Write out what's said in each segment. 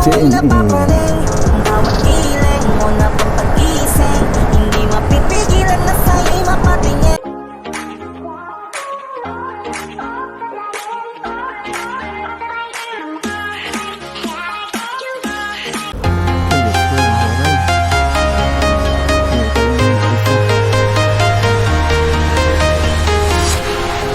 Di napapaling ang bawat hiling mo na pagpagising. Hindi mapipigilan na sa'yo'y mapatingin.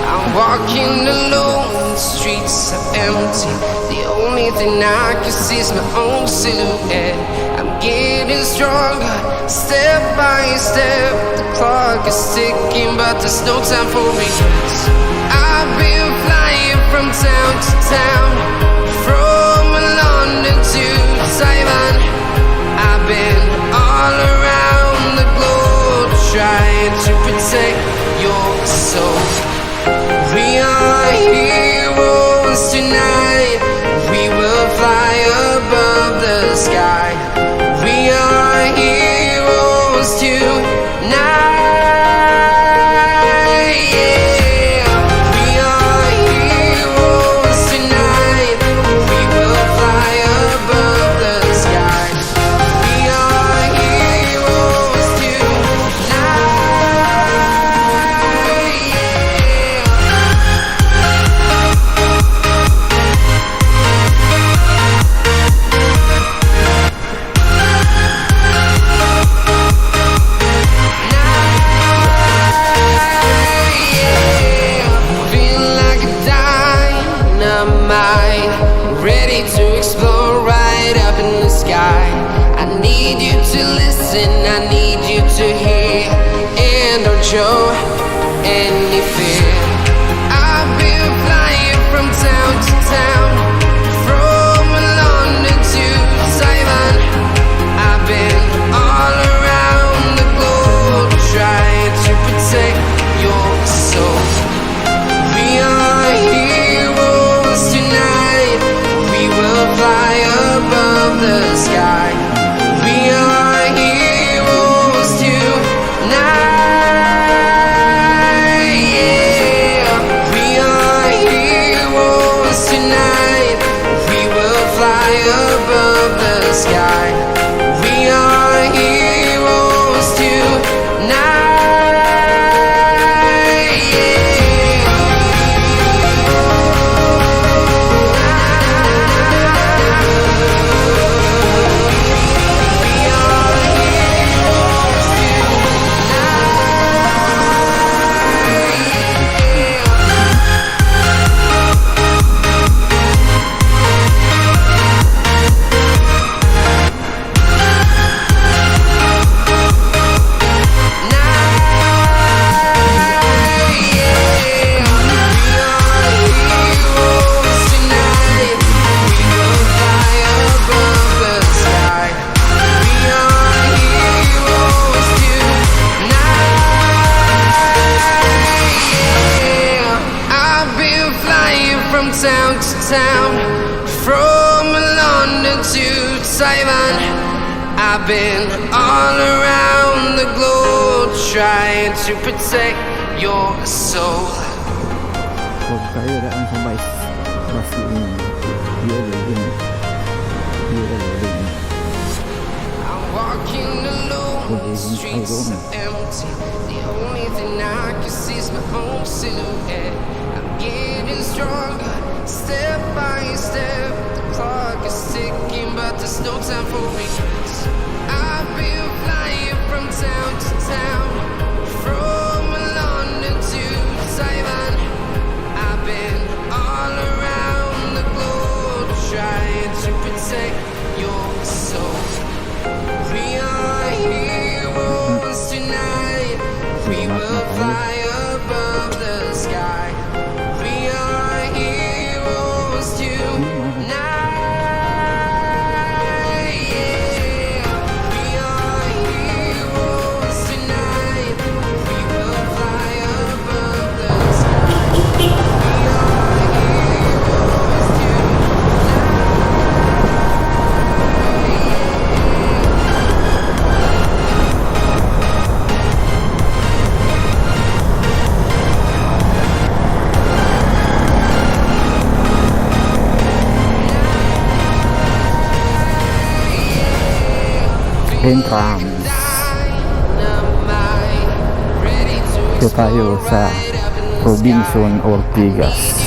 I'm walking alone, the streets are empty. The only thing I can see is my own silhouette. I'm getting stronger, step by step. The clock is ticking, but there's no time for regrets. I've been flying from town to town, from London to Taiwan. I've been all around the globe, trying to protect your soul. We are heroes tonight. We will fly above the sky. We are heroes tonight. Yeah. We are heroes tonight. We will fly above the sky. We are heroes tonight. Feeling like a dynamite, ready to explode right up in the sky. I need you to listen, I need you to hear, and don't show any fear. I've been flying from town to town, from London to Taiwan. I've been all around the globe, trying to protect your soul. We are heroes tonight. We will fly above the sky. We are heroes tonight. Yeah. We are heroes tonight. We will fly above the sky. We are heroes tonight. From town to town, from London to Taiwan. I've been all around the globe, trying to protect your soul. Huwag kayo daan sa bus ini. I'm walking alone, the streets are empty. The only thing I can see is my own silhouette. I'm getting stronger, step by step. The clock is ticking, but there's no time for regrets. I've been flying from town to town, from London to Taiwan. I've been all around the globe, trying to protect your soul. We are heroes tonight. We will fly above the sky. We are heroes tonight. Yeah. We are heroes tonight. entrance. Ito tayo sa Robinson Ortigas.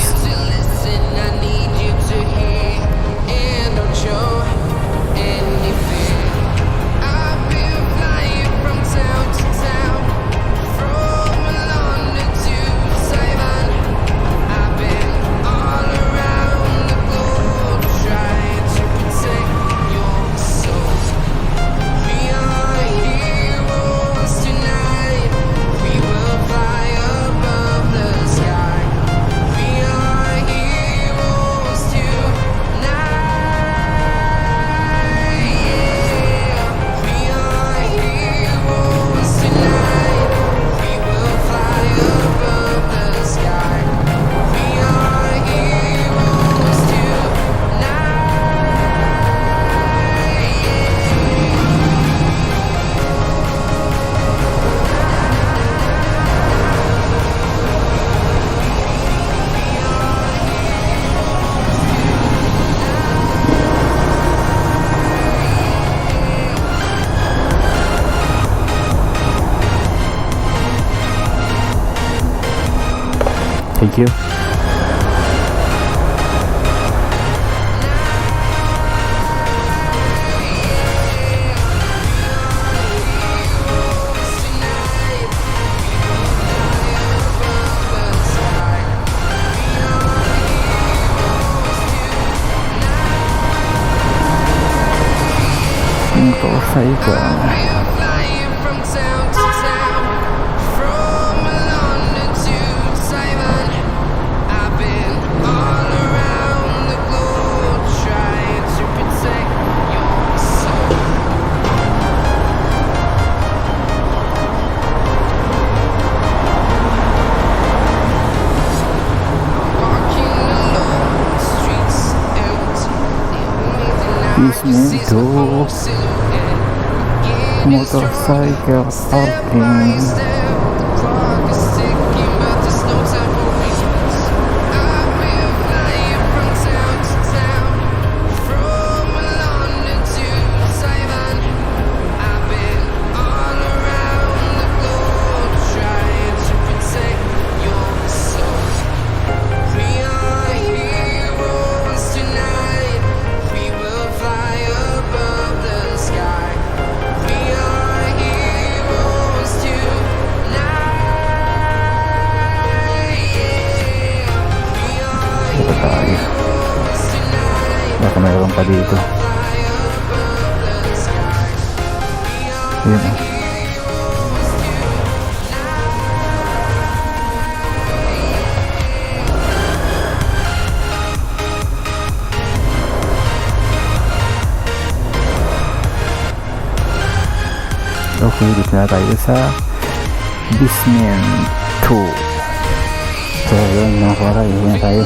Thank you. Ito sa ikaw. Ismento motorcycle parking. Baka mayroon pa dito. Yun ah. Okay, dito na tayo sa basement 2. So yun mga kawaray, yun na tayo.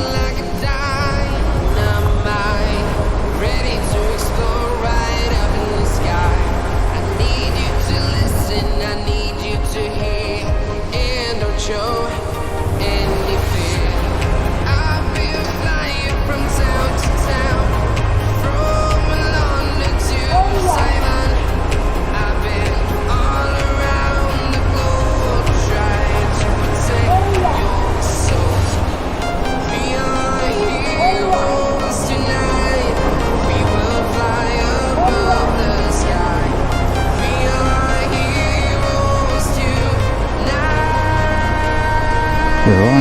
Yun.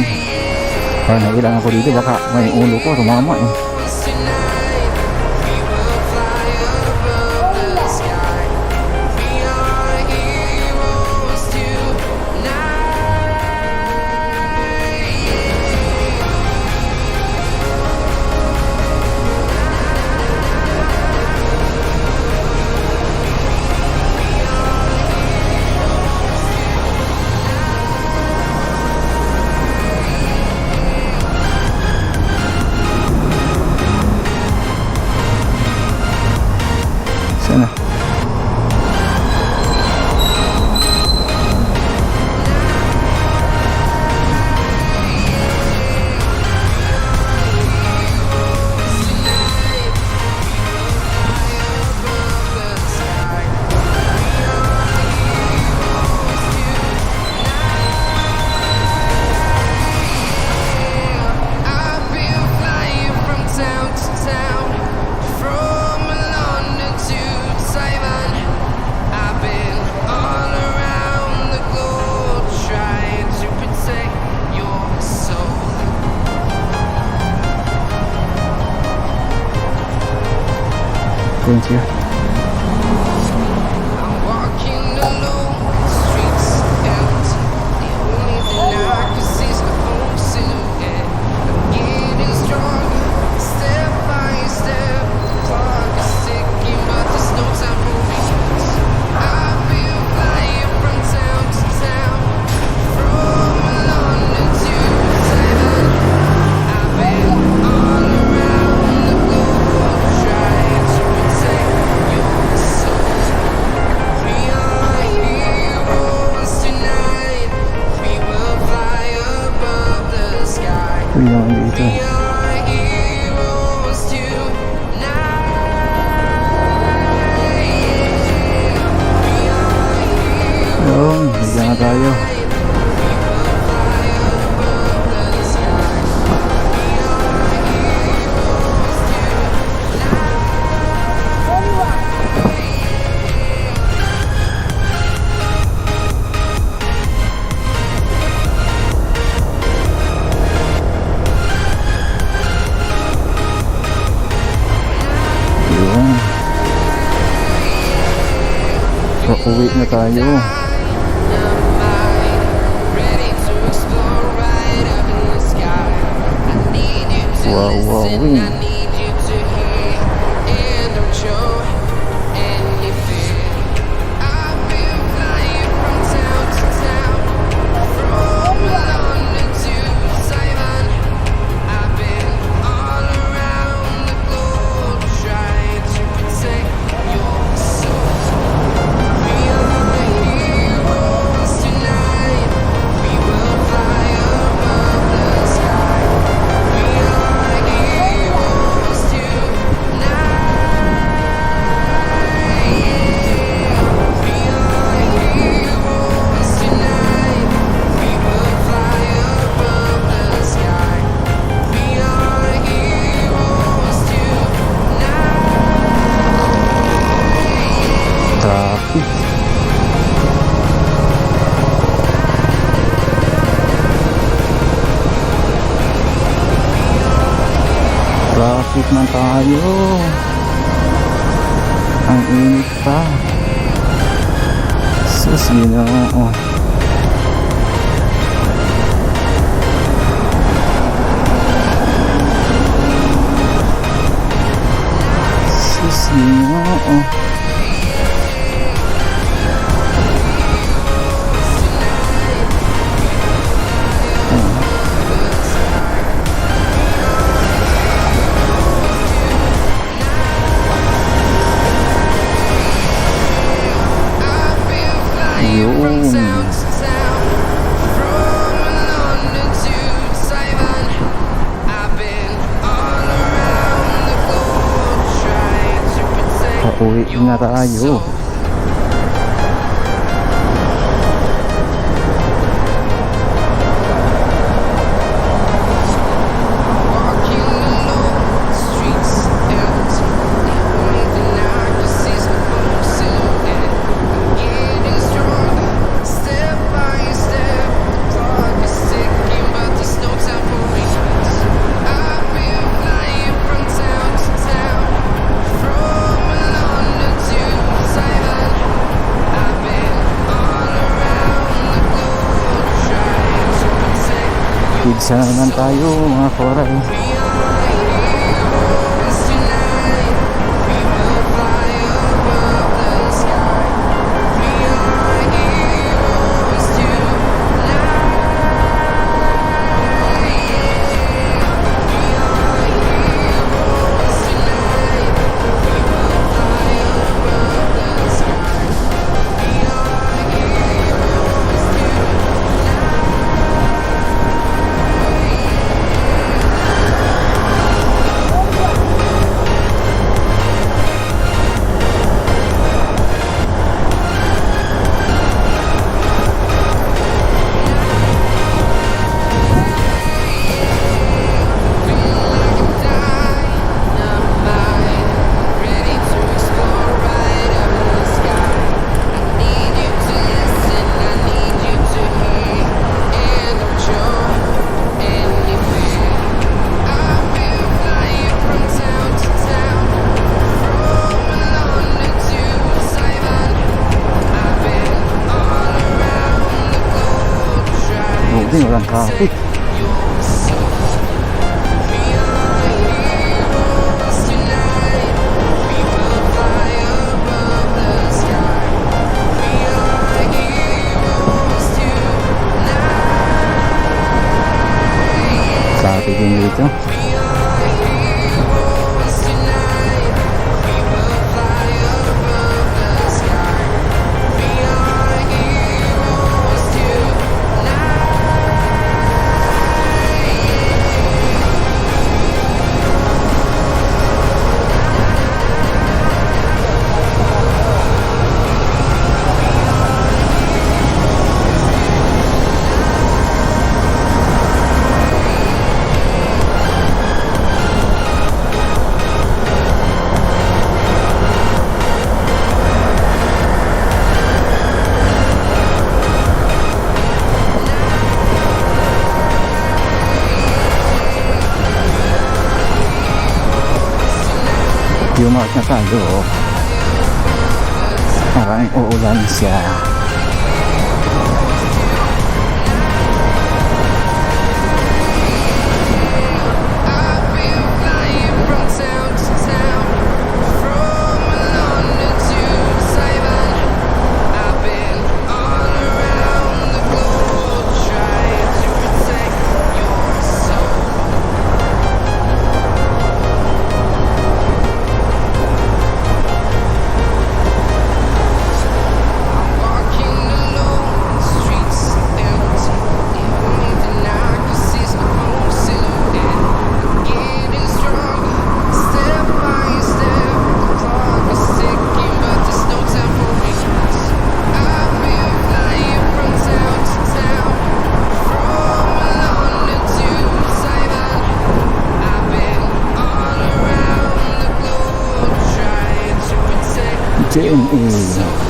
Parang nagilang ako dito, baka may ulo ko tumama eh. Sana. Thank you. I'm walking alone, the streets empty. The only thing I can see is my own silhouette. I'm getting stronger, step by step. The clock is ticking, but there's no time for regrets. I've been flying from town to town, from London to Taiwan. I've been all around the globe, trying to protect your soul. We are heroes tonight. We will fly above the sky. Tuloy naman dito. We are heroes tonight. We are heroes Yun, bigyan na tayo. tonight. We will fly above the sky. We are heroes Yun. So, uwi na tayo. ready to explore right up in the sky. I need you to Wow, listen, wow. I need you to hear, and don't show any fear. I've been flying from town to town, from London to Taiwan. I've been all around the globe, trying to protect your soul. We are heroes tonight. We will fly above the sky. We are heroes tonight. We are heroes tonight. We will fly above the sky. We are heroes tonight. Traffic. Traffic na tayo. Ang init pa. Sus, Ginoo. Sus, Ginoo. I've been flying from Yun. town to town, from London to Taiwan. I've been all around the globe, trying to Pauwi protect na your tayo. soul. Walking alone, the streets empty. The only thing I can see is my own silhouette. I'm getting stronger, step by step. The clock is ticking, but there's no time for regrets. I've been flying from town to town, from London to Taiwan. I've been all around the globe, trying to protect your Pizza na naman tayo, mga koray. We are heroes tonight. We will fly above the sky. We are heroes tonight. We are heroes tonight. We will fly above the sky. We are heroes tonight. traffic. Traffic din dito. Yumark na tayo. Parang uulan siya. JNE.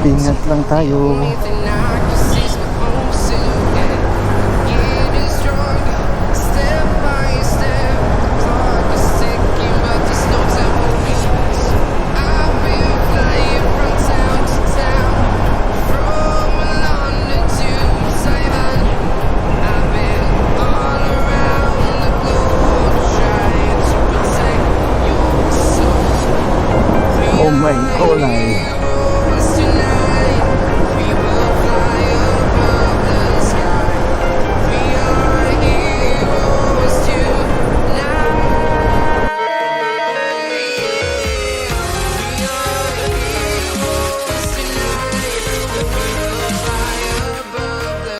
Ingat lang tayo. Only thing